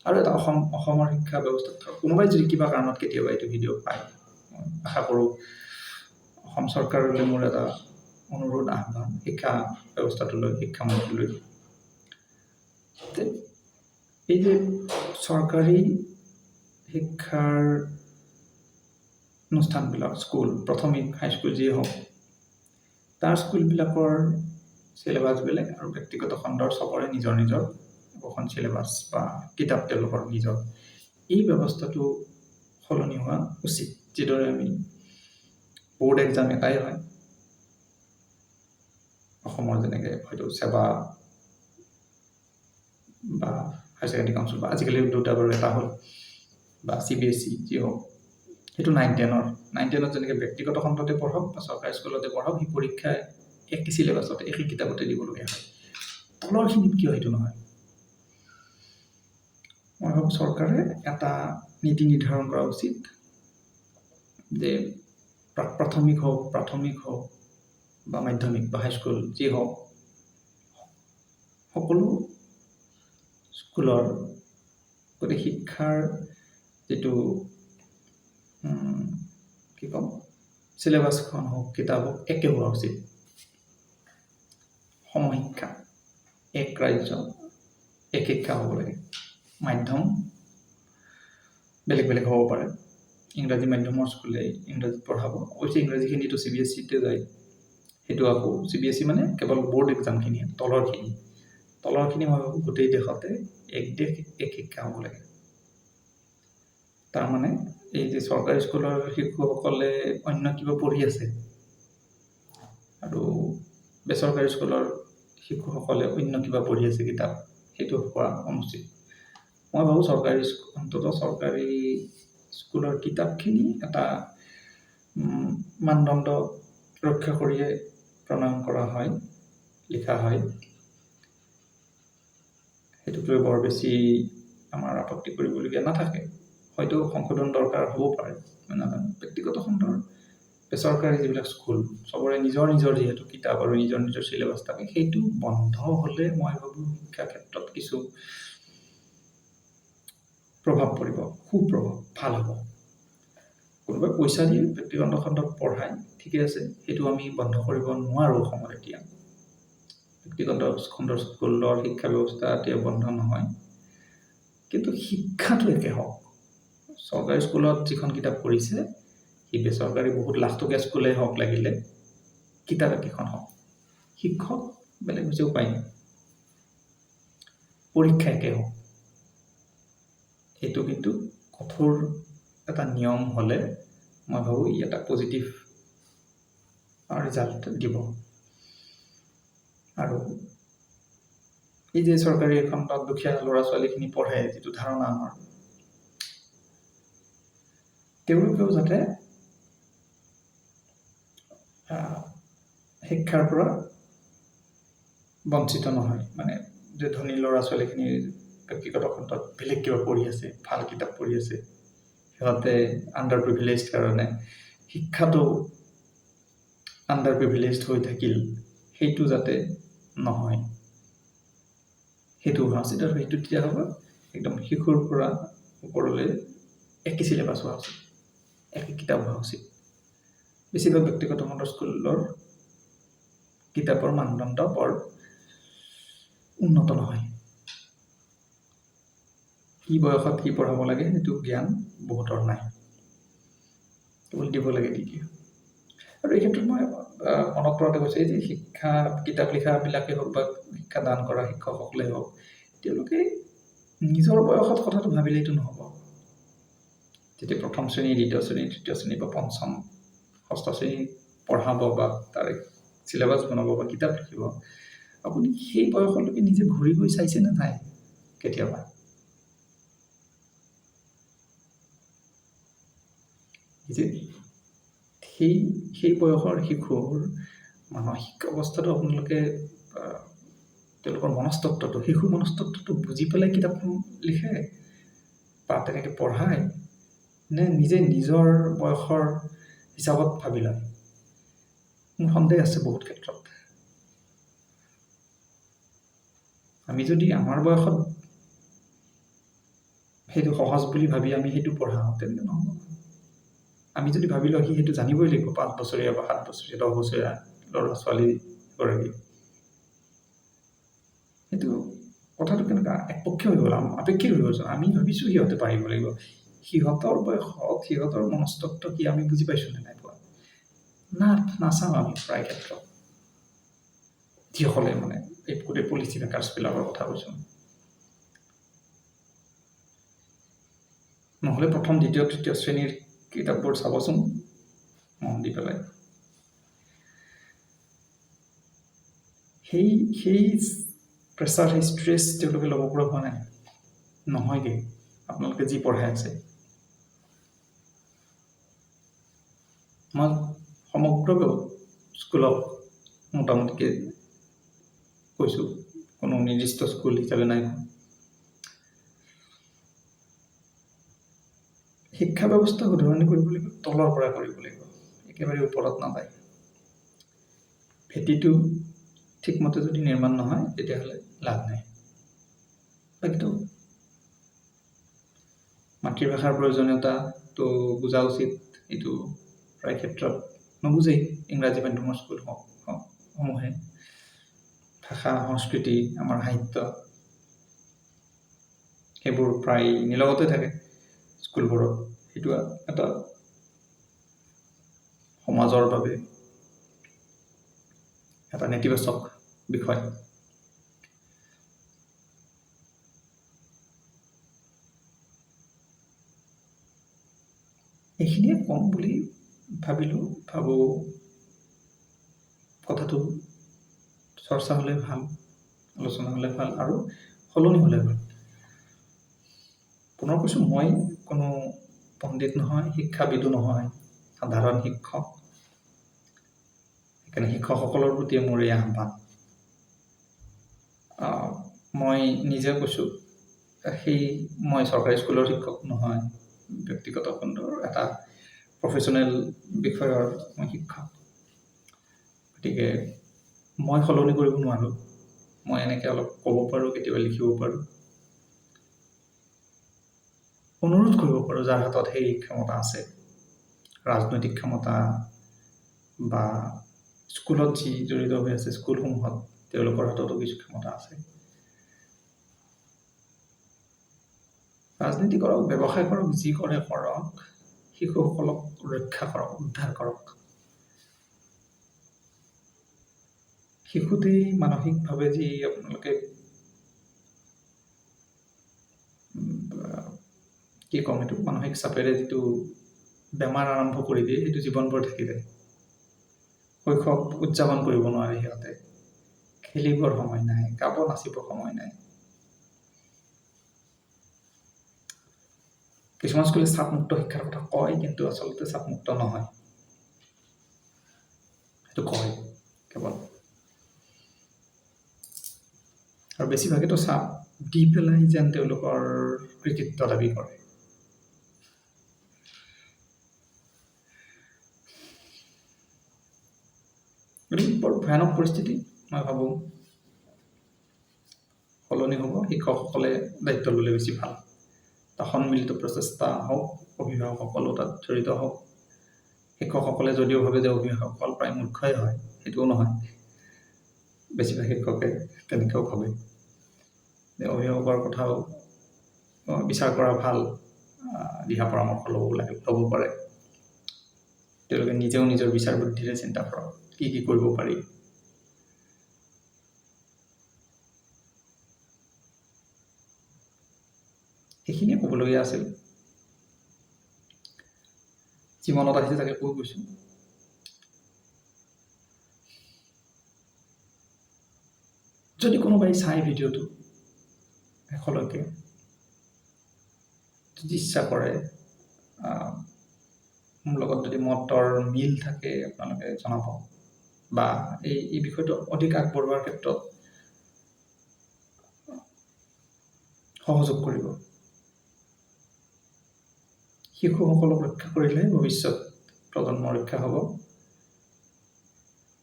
আৰু এটা অসমৰ শিক্ষা ব্যৱস্থাত কোনোবাই যদি কিবা কাৰণত কেতিয়াবা এইটো ভিডিঅ' পায়, আশা কৰোঁ অসম চৰকাৰলৈ মোৰ এটা অনুৰোধ, আহ্বান, শিক্ষা ব্যৱস্থাটোলৈ, শিক্ষামন্ত্ৰীলৈ, এই যে চৰকাৰী শিক্ষাৰ অনুষ্ঠানবিলাক, স্কুল, প্ৰাথমিক, হাইস্কুল যিয়ে হওক, তাৰ স্কুলবিলাকৰ চিলেবাছ বেলেগ আৰু ব্যক্তিগত খণ্ডৰ চবৰে নিজৰ নিজৰ একোখন চিলেবাছ বা কিতাপ তেওঁলোকৰ নিজৰ। এই ব্যৱস্থাটো সলনি হোৱা উচিত। যিদৰে আমি বোৰ্ড এক্সাম এটাই হয়, অসমৰ যেনেকৈ হয়তো সেৱা বা হায়াৰ ছেকেণ্ডেৰী কাউন্সিল বা আজিকালি দুটা বাৰু এটা হ'ল, বা CBSE যি হওক, সেইটো 9-10ৰ 9-10ত যেনেকৈ ব্যক্তিগত খণ্ডতে পঢ়ক বা চৰকাৰী স্কুলতে পঢ়ক, সেই পৰীক্ষা একেই চিলেবাছতে, একেই কিতাপতে দিবলগীয়া হয়। তলৰখিনিত কিয় সেইটো নহয়? মই ভাবোঁ চৰকাৰে এটা নীতি নিৰ্ধাৰণ কৰা উচিত যে প্ৰাথমিক হওক বা মাধ্যমিক বা হাইস্কুল যি হওক, সকলো স্কুলৰ গোটেই শিক্ষাৰ যিটো কি ক'ম, চিলেবাছখন হওক, কিতাপ হওক, একে হোৱা উচিত। সমশিক্ষা, এক ৰাজ্য, এক শিক্ষা হ'ব লাগে। মাধ্যম বেলেগ বেলেগ হ'ব পাৰে। ইংৰাজী মাধ্যমৰ স্কুলে ইংৰাজীত পঢ়াব, অৱশ্যে ইংৰাজীখিনিতো CBSE-তে যায়। সেইটো আকৌ CBSE মানে কেৱল বোৰ্ড এক্সামখিনি, তলৰখিনি মই ভাবোঁ গোটেই দেশতে এক দেশ এক শিক্ষা হ'ব লাগে। তাৰমানে এই যে চৰকাৰী স্কুলৰ শিশুসকলে অন্য কিবা পঢ়ি আছে আৰু বেচৰকাৰী স্কুলৰ শিশুসকলে অন্য কিবা পঢ়ি আছে কিতাপ, সেইটো হোৱা অনুচিত। মই ভাবোঁ অন্ততঃ চৰকাৰী স্কুলৰ কিতাপখিনি এটা মানদণ্ড ৰক্ষা কৰিয়ে প্ৰণয়ন কৰা হয়, লিখা হয়। সেইটোক লৈ বৰ বেছি আমাৰ আপত্তি কৰিবলগীয়া নাথাকে। হয়তো সংশোধন দৰকাৰ হ'ব পাৰে, মই নাজানো। ব্যক্তিগত খণ্ডৰ বেচৰকাৰী যিবিলাক স্কুল, চবৰে নিজৰ নিজৰ যিহেতু কিতাপ আৰু নিজৰ নিজৰ চিলেবাছ থাকে, সেইটো বন্ধ হ'লে মই ভাবোঁ শিক্ষা ক্ষেত্ৰত কিছু প্ৰভাৱ পৰিব, সুপ্ৰভাৱ, ভাল হ'ব। কোনোবাই পইচা দিয়ে ব্যক্তিগত খণ্ডত পঢ়ায়, ঠিকে আছে, সেইটো আমি বন্ধ কৰিব নোৱাৰোঁ অসমত এতিয়া। ব্যক্তিগত খণ্ডৰ স্কুলৰ শিক্ষা ব্যৱস্থা এতিয়া বন্ধ নহয়, কিন্তু শিক্ষাটো একে হওক। চৰকাৰী স্কুলত যিখন কিতাপ পঢ়িছে, সি বেচৰকাৰী বহুত লাখ টকীয়া স্কুলেই হওক লাগিলে, কিতাপ একেখন হওক। শিক্ষক বেলেগ হৈছে উপায় নাই, পৰীক্ষা একে হওক। সেইটো কিন্তু কঠোৰ এটা নিয়ম হ'লে মই ভাবোঁ ই এটা পজিটিভ ৰিজাল্ট দিব। আৰু এই যে চৰকাৰী খণ্ডত দুখীয়া ল'ৰা ছোৱালীখিনি পঢ়ে, যিটো ধাৰণা আমাৰ, তেওঁলোকেও যাতে শিক্ষাৰ পৰা বঞ্চিত নহয়। মানে যে ধনী ল'ৰা ছোৱালীখিনি ব্যক্তিগত খণ্ডত বেলেগ কিবা পঢ়ি আছে, ভাল কিতাপ পঢ়ি আছে, সিহঁতে আণ্ডাৰ প্ৰিভিলেজড কাৰণে শিক্ষাটো আণ্ডাৰ প্ৰিভিলেজড হৈ থাকিল, সেইটো যাতে নহয়, সেইটো হোৱা উচিত। আৰু সেইটো তেতিয়া হ'ব একদম শিশুৰ পৰা ওপৰলৈ একে চিলেবাছ হোৱা উচিত, একে কিতাপ হোৱা উচিত। বেছিভাগ ব্যক্তিগত খণ্ডৰ স্কুলৰ কিতাপৰ মানদণ্ড বৰ উন্নত নহয়। কি বয়সত কি পঢ়াব লাগে সেইটো জ্ঞান বহুতৰ নাই, কেৱল দিব লাগে দি দিয়ে। আৰু এই ক্ষেত্ৰত মই মনত পৰাতে কৈছে যে শিক্ষা কিতাপ লিখাবিলাকেই হওক বা শিক্ষা দান কৰা শিক্ষকসকলেই হওক, তেওঁলোকে নিজৰ বয়সত কথাটো ভাবিলেইতো নহ'ব। যেতিয়া প্ৰথম শ্ৰেণী, দ্বিতীয় শ্ৰেণী, তৃতীয় শ্ৰেণী বা পঞ্চম ষষ্ঠ শ্ৰেণী পঢ়াব বা তাৰে চিলেবাছ বনাব বা কিতাপ লিখিব, আপুনি সেই বয়সলৈকে নিজে ঘূৰি গৈ চাইছে নে নাই কেতিয়াবা? যে সেই বয়সৰ শিশুৰ মানসিক অৱস্থাটো আপোনালোকে তেওঁলোকৰ মনস্তত্বটো, শিশুৰ মনস্তত্বটো বুজি পেলাই কিতাপখন লিখে বা তেনেকৈ পঢ়ায়, নে নিজে নিজৰ বয়সৰ হিচাপত ভাবি লয়? মোৰ সন্দেহ আছে বহুত ক্ষেত্ৰত। আমি যদি আমাৰ বয়সত সেইটো সহজ বুলি ভাবি আমি সেইটো পঢ়াওঁ, তেন্তে নহ'ব। আমি যদি ভাবি লওঁ সি সেইটো জানিবই লাগিব, 5 বছৰীয়া বা 7 বছৰীয়া 10 বছৰীয়া ল'ৰা ছোৱালীগৰাকী, সেইটো কথাটো কেনেকুৱা একপক্ষীয় হৈ গ'ল, আপেক্ষিক হৈ গ'ল। আমি ভাবিছোঁ সিহঁতে পাৰিব লাগিব, সিহঁতৰ বয়সত সিহঁতৰ মনস্তত্ব কি আমি বুজি পাইছোঁ নে নাই পোৱা? নাচাওঁ আমি প্ৰায় ক্ষেত্ৰত, যিসকলে মানে এই গোটেই পলিচি মেকাৰ্ছবিলাকৰ কথা কৈছোঁ। নহ'লে প্ৰথম দ্বিতীয় তৃতীয় শ্ৰেণীৰ কিতাপবোৰ চাবচোন মন দি পেলাই। সেই প্ৰেছাৰ, সেই ষ্ট্ৰেছ তেওঁলোকে ল'ব পৰা হোৱা নাই, নহয়গৈ আপোনালোকে যি পঢ়াই আছে। মই সমগ্ৰ স্কুলক মোটামুটিকৈ কৈছোঁ, কোনো নিৰ্দিষ্ট স্কুল হিচাপে নাই। শিক্ষা ব্যৱস্থা শুধৰণি কৰিব লাগিব, তলৰ পৰা কৰিব লাগিব, একেবাৰে ওপৰত নাযায়। ভেটিটো ঠিকমতে যদি নিৰ্মাণ নহয় তেতিয়াহ'লে লাভ নাই। বাকীটো মাতৃভাষাৰ প্ৰয়োজনীয়তাটো বুজা উচিত, এইটো প্ৰায় ক্ষেত্ৰত নুবুজেই ইংৰাজী মাধ্যমৰ স্কুলসমূহে। ভাষা, সংস্কৃতি, আমাৰ সাহিত্য, সেইবোৰ প্ৰায় নিলগতে থাকে স্কুলবোৰত। সেইটো এটা সমাজৰ বাবে এটা নেতিবাচক বিষয়। এইখিনিয়ে কম বুলি ভাবোঁ। কথাটো চৰ্চা হ'লে ভাল, আলোচনা হ'লে ভাল, আৰু সলনি হ'লে ভাল। পুনৰ কৈছোঁ, মই কোনো পণ্ডিত নহয়, শিক্ষাবিদো নহয়, সাধাৰণ শিক্ষক। সেইকাৰণে শিক্ষকসকলৰ প্ৰতি মোৰ এই আহ্বান। মই নিজে কৈছোঁ, মই চৰকাৰী স্কুলৰ শিক্ষক নহয়, ব্যক্তিগত খণ্ডৰ এটা প্ৰফেশ্যনেল বিষয়ৰ মই শিক্ষক। গতিকে মই সলনি কৰিব নোৱাৰোঁ। মই এনেকৈ অলপ ক'ব পাৰোঁ, কেতিয়াবা লিখিব পাৰোঁ, অনুৰোধ কৰিব পাৰোঁ যাৰ হাতত সেই ক্ষমতা আছে, ৰাজনৈতিক ক্ষমতা বা স্কুলত যি জড়িত হৈ আছে, স্কুলসমূহত তেওঁলোকৰ হাততো কিছু ক্ষমতা আছে। ৰাজনীতি কৰক, ব্যৱসায় কৰক, যি কৰে কৰক, শিশুসকলক ৰক্ষা কৰক, উদ্ধাৰ কৰক। শিশুতেই মানসিকভাৱে যি আপোনালোকে কি ক'ম, এইটো মানসিক চাপেৰে যিটো বেমাৰ আৰম্ভ কৰি দিয়ে, সেইটো জীৱনভৰ থাকি যায়। শৈশৱ উদযাপন কৰিব নোৱাৰে সিহঁতে, খেলিবৰ সময় নাই, গাব নাচিব সময় নাই। কিছুমান স্কুলে চাপমুক্ত শিক্ষাৰ কথা কয়, কিন্তু আচলতে চাপমুক্ত নহয়, সেইটো কয় কেৱল। আৰু বেছিভাগেতো চাপ দি পেলাই যেন তেওঁলোকৰ কৃতিত্ব দাবী কৰে। গতিকে বৰ ভয়ানক পৰিস্থিতি। মই ভাবোঁ সলনি হ'ব, শিক্ষকসকলে দায়িত্ব ল'লে বেছি ভাল। এটা সন্মিলিত প্ৰচেষ্টা হওক, অভিভাৱকসকলো তাত জড়িত হওক, শিক্ষকসকলে যদিও ভাবে যে অভিভাৱকসকল প্ৰায় মূৰ্খই হয়, সেইটোও নহয়। বেছিভাগ শিক্ষকে তেনেকৈও ভাবে যে অভিভাৱকৰ কথাও বিচাৰ কৰা ভাল, দিহা পৰামৰ্শ ল'ব পাৰে। তেওঁলোকে নিজেও নিজৰ বিচাৰ বুদ্ধিৰে চিন্তা কৰক কি কৰিব পাৰি। সেইখিনিয়ে ক'বলগীয়া আছিল। যি মনত আহিছে তাকে কৈ গৈছোঁ। যদি কোনোবাই চাই ভিডিঅ'টো শেষলৈকে, যদি ইচ্ছা কৰে, মোৰ লগত যদি মতৰ মিল থাকে আপোনালোকে জনাব, বা এই বিষয়টো অধিক আগবঢ়োৱাৰ ক্ষেত্ৰত সহযোগ কৰিব। শিশুসকলক ৰক্ষা কৰিলে ভৱিষ্যত প্ৰজন্ম ৰক্ষা হ'ব,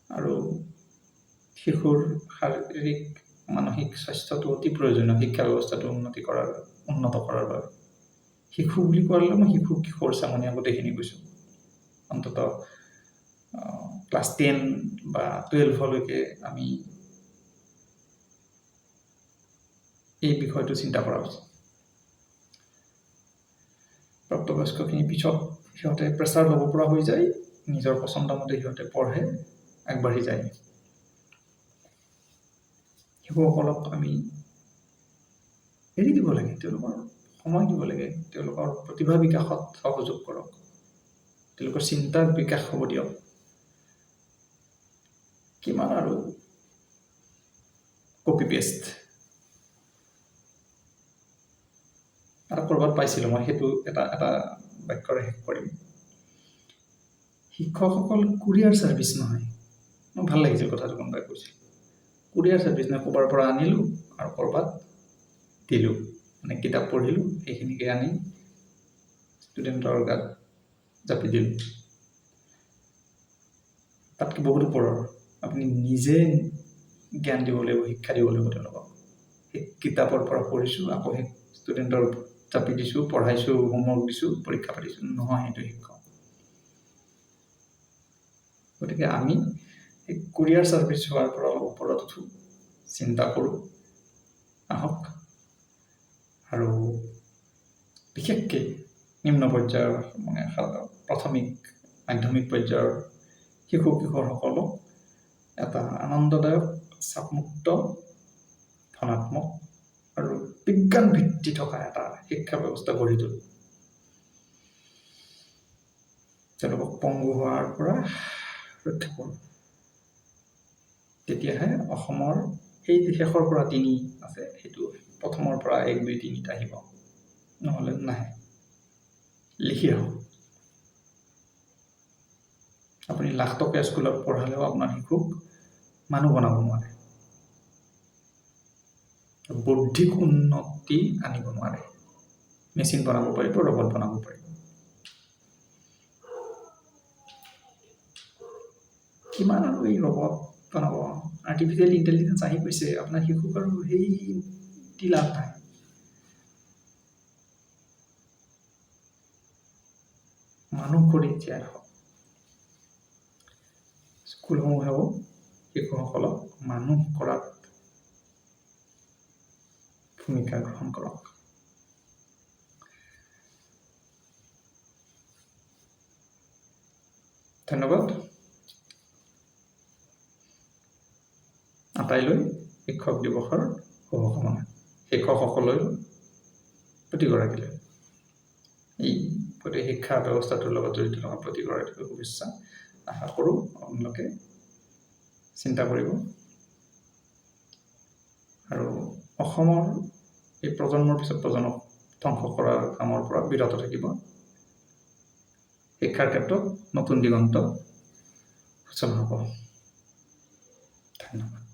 আৰু শিশুৰ শাৰীৰিক মানসিক স্বাস্থ্যটো অতি প্ৰয়োজনীয় শিক্ষা ব্যৱস্থাটো উন্নত কৰাৰ বাবে। শিশু বুলি কোৱাৰ লগে মই শিশু কিশোৰ চামনীয়া গোটেইখিনি কৈছোঁ। অন্ততঃ ক্লাছ 10 বা 12লৈকে আমি এই বিষয়টো চিন্তা কৰা উচিত। প্ৰাপ্তবয়স্কখিনি পিছত সিহঁতে প্ৰেছাৰ ল'ব পৰা হৈ যায়, নিজৰ পচন্দ মতে সিহঁতে পঢ়ে, আগবাঢ়ি যায়। শিশুসকলক আমি এৰি দিব লাগে, তেওঁলোকৰ সময় দিব লাগে, তেওঁলোকৰ প্ৰতিভা বিকাশত সহযোগ কৰক, তেওঁলোকৰ চিন্তাৰ বিকাশ হ'ব দিয়ক। কিমান আৰু কপি পেষ্ট। আৰু ক'ৰবাত পাইছিলোঁ মই, সেইটো এটা বাক্যৰে শেষ কৰিম। শিক্ষকসকল কুৰিয়াৰ ছাৰ্ভিচ নহয়। মোৰ ভাল লাগিছিল কথাটো কোনোবাই কৈছিল। কুৰিয়াৰ ছাৰ্ভিচ নহয়, ক'ৰবাৰ পৰা আনিলোঁ আৰু ক'ৰবাত দিলোঁ, মানে কিতাপ পঢ়িলোঁ, সেইখিনিকে আনি ষ্টুডেণ্টৰ গাত জাপি দিলোঁ। তাতকৈ বহুত ওপৰৰ আপুনি নিজে জ্ঞান দিব লাগিব, শিক্ষা দিব লাগিব তেওঁলোকক। সেই কিতাপৰ পৰা পঢ়িছোঁ, আকৌ সেই ষ্টুডেণ্টৰ জাপি দিছোঁ, পঢ়াইছোঁ, হোমৱৰ্ক দিছোঁ, পৰীক্ষা পাতিছোঁ, নহয় সেইটো শিক্ষক। গতিকে আমি এই কুৰিয়াৰ ছাৰ্ভিচ হোৱাৰ পৰা অলপ ওপৰত উঠোঁ, চিন্তা কৰোঁ, আহক। আৰু বিশেষকৈ নিম্ন পৰ্যায়ৰ, মানে প্ৰাথমিক মাধ্যমিক পৰ্যায়ৰ শিশু কিশোৰসকলক এটা আনন্দদায়ক, চাপমুক্ত, ধনাত্মক আৰু বিজ্ঞান ভিত্তি থকা এটা শিক্ষা ব্যৱস্থা গঢ়ি তোলোঁ। তেওঁলোকক পংগু হোৱাৰ পৰা ৰক্ষা কৰোঁ। তেতিয়াহে অসমৰ এই শেষৰ পৰা 3 আছে, সেইটো প্ৰথমৰ পৰা 1, 2, 3 আহিব, নহ'লে নাহে। লিখি আহক। আপুনি লাখ টকীয়া স্কুলত পঢ়ালেও আপোনাৰ শিশুক মানুহ বনাব নোৱাৰে, বৌদ্ধিক উন্নতি আনিব নোৱাৰে। মেচিন বনাব পাৰিব, ৰবট বনাব পাৰিব। কিমান আৰু এই ৰবট বনাব, আৰ্টিফিচিয়েল ইণ্টেলিজেঞ্চ আহি গৈছে, আপোনাৰ শিশুক আৰু সেই লাভ নাই। মানুহ কৰি জীয়াই ৰাখক। স্কুলসমূহেও শিশুসকলক মানুহ কৰাত ভূমিকা গ্ৰহণ কৰক। ধন্যবাদ। আটাইলৈ শিক্ষক দিৱসৰ শুভকামনা। শিক্ষকসকলৈ, প্ৰতিগৰাকীলৈ, এই গোটেই শিক্ষা ব্যৱস্থাটোৰ লগত জড়িত থকা প্ৰতিগৰাকীলৈ শুভেচ্ছা। আশা কৰোঁ আপোনালোকে চিন্তা কৰিব আৰু অসমৰ এই প্ৰজন্মৰ পিছত প্ৰজন্মক ধ্বংস কৰাৰ কামৰ পৰা বিৰত থাকিব। শিক্ষাৰ ক্ষেত্ৰত নতুন দিগন্ত সূচনা হ'ব। ধন্যবাদ।